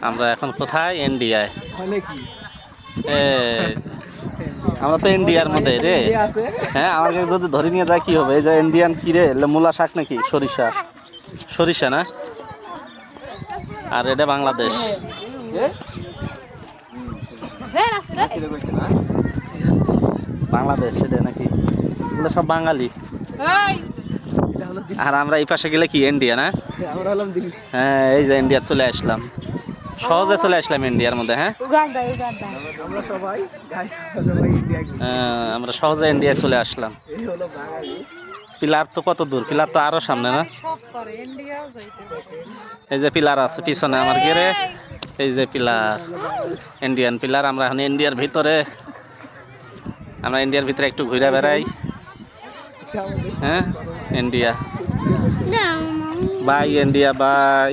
আমরা এখন কোথায়? ইন্ডিয়ায়। আমরা তো ইন্ডিয়ার মধ্যে রে। হ্যাঁ, আমাকে যদি ধরে নিয়ে যায় কি হবে? এই যে ইন্ডিয়ান কি রে, মূলা শাক নাকি? সরিষা, সরিষা না? আর এটা বাংলাদেশ। বাংলাদেশ এটা নাকি? এগুলো সব বাঙালি। আর আমরা এই পাশে গেলে কি ইন্ডিয়া না? হ্যাঁ, এই যে ইন্ডিয়া চলে আসলাম, সহজে চলে আসলাম ইন্ডিয়ার মধ্যে। হ্যাঁ, আমরা সহজে ইন্ডিয়া চলে আসলাম। পিলার তো কত দূর? পিলার তো আরো সামনে না? এই যে পিলার আছে পিছনে আমার গেরে, এই যে পিলার, ইন্ডিয়ান পিলার। আমরা এখন ইন্ডিয়ার ভিতরে, আমরা ইন্ডিয়ার ভিতরে একটু ঘুরে বেড়াই। হ্যাঁ, ইন্ডিয়া বাই, ইন্ডিয়া বাই।